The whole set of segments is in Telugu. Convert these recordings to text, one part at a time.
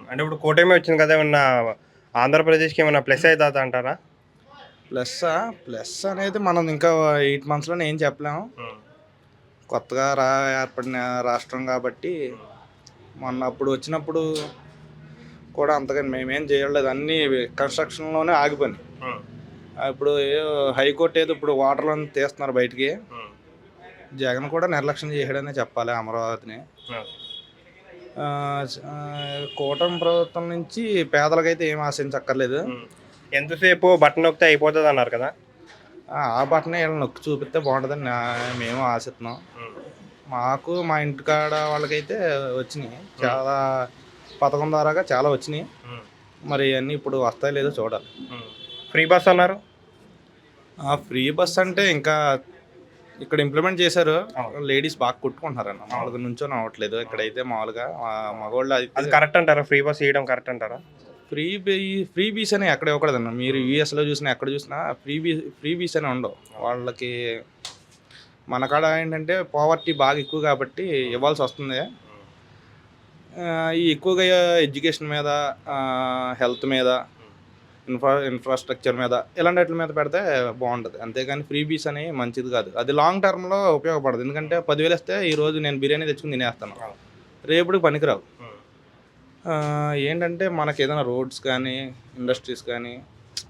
అంటే ఇప్పుడు కూటమి వచ్చింది కదా! ఏమన్నా ఆంధ్రప్రదేశ్‌కి ఏమన్నా ప్లస్ అయితదా అంటారా? ప్లస్సా? ప్లస్ అనేది మనం ఇంకా 8 మంత్స్‌లోనే ఏం చెప్పలేము. హ్మ్. కొత్తగా ఏర్పడిన రాష్ట్రం కాబట్టి, మొన్న అప్పుడు వచ్చినప్పుడు కూడా అంతగా మేమేం చేయలేదు. అన్నీ కన్‌స్ట్రక్షన్‌లోనే ఆగిపోయినాయి. హ్మ్. ఇప్పుడు హైకోర్ట్ ఏదో ఇప్పుడు వాటర్‌లోని తీస్తున్నారు బయటికి. హ్మ్. జగన్ కూడా నిర్లక్ష్యం చేసాడనే చెప్పాలి అమరావతిని. ఓకే. కూటమి ప్రభుత్వం నుంచి పేదలకైతే ఏం ఆశించక్కర్లేదు. హ్మ్. ఎంతసేపు బటన్ నొక్కితే అయిపోతదన్నారు కదా! ఆ బటనే ఈళ్ళని నొక్కి చూపిస్తే బావుంటదని మేము ఆశిస్తున్నాం. హ్మ్. మాకు మా ఇంటికాడ వాళ్ళకైతే వచ్చినియి. హ్మ్. చాలా పథకం ద్వారాగా చాలా వచ్చినియి. హ్మ్. మరి అన్నీ ఇప్పుడు వస్తాయో లేదో చూడాలి. హ్మ్. ఫ్రీ బస్ అన్నారు. ఫ్రీ బస్ అంటే ఇంకా ఇక్కడ ఇంప్లిమెంట్ చేశారు. అవును. లేడీస్ బాగా కొట్టుకుంటున్నారన్న. అవును. మామూలుగా నుంచొని అవ్వట్లేదు. అవును. ఇక్కడైతే మామూలుగా మగోళ్ళు అయితే అది కరెక్ట్ అంటారా? ఫ్రీ బస్ ఇయడం కరెక్ట్ అంటారా? ఫ్రీ బీ ఫ్రీ బీస్ అని ఎక్కడ ఇవ్వకూడదన్న. మీరు హ్మ్. యూఎస్‌లో చూసినా, ఎక్కడ చూసినా ఫ్రీ బీస్ అని ఉండవు. అవును. వాళ్ళకి మన కాడ ఏంటంటే పావర్టీ బాగా ఎక్కువ కాబట్టి హ్మ్. ఇవ్వాల్సొస్తుంది. హ్మ్. ఈ ఎక్కువగా ఎడ్యుకేషన్ మీద, హెల్త్ మీద, హ్మ్. ఇన్‌ఫ్రాస్ట్రక్చర్ మీద ఇలాంటి వాటి మీద పెడితే బావుంటది. అంతేగాని ఫ్రీబీస్ అని మంచిది కాదు. అది లాంగ్ టర్మ్‌లో ఉపయోగపడదు. ఎందుకంటే హ్మ్. 10,000 ఇస్తే ఈరోజు నేను బిర్యానీ తెచ్చుకొని తినేస్తాను. అవును. రేపటికి పనికిరావు. హ్మ్. ఏంటంటే మనకేదైనా రోడ్స్ కానీ, హ్మ్. ఇండస్ట్రీస్ కానీ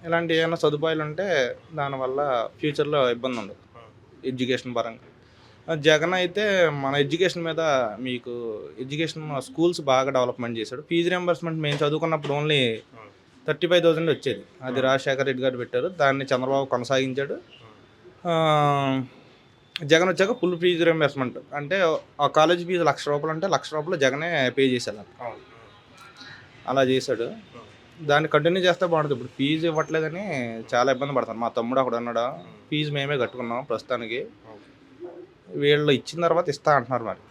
ఇలాంటి ఏమైనా సదుపాయాలుంటే దానివల్ల ఫ్యూచర్‌లో ఇబ్బందుండదు. హ్మ్. ఎడ్యుకేషన్ పరంగా. జగన్ అయితే మన ఎడ్యుకేషన్ మీద మీకు ఎడ్యుకేషన్ స్కూల్స్ బాగా డెవలప్‌మెంట్ చేశాడు. ఫీజు రింబర్స్‌మెంట్ మేము చదువుకున్నప్పుడు ఓన్లీ హ్మ్. 35,000 వచ్చేది. అది హ్మ్. రాజశేఖర రెడ్డి గారు పెట్టారు. దాన్ని చంద్రబాబు కొనసాగించాడు. హ్మ్. ఆహ్, జగన్ వచ్చాక ఫుల్ ఫీజు రింబర్స్‌మెంట్. అంటే ఆ కాలేజీ ఫీజు రూ. 1,00,000 అంటే రూ. 1,00,000 జగనే పే చేసేయాలంట. అవును. హ్మ్. అలా చేశాడు. హ్మ్. దాన్ని కంటిన్యూ చేస్తే బావుంటది. ఇప్పుడు ఫీజు ఇవ్వట్లేదని హ్మ్. చాలా ఇబ్బంది పడుతున్నారు. మా తమ్ముడు ఒకడున్నాడు. హ్మ్. ఫీజు మేమే కట్టుకున్నాం ప్రస్తుతానికి. ఓకే. వీళ్ళు ఇచ్చిన తర్వాత ఇస్తా అంటున్నారు మరి.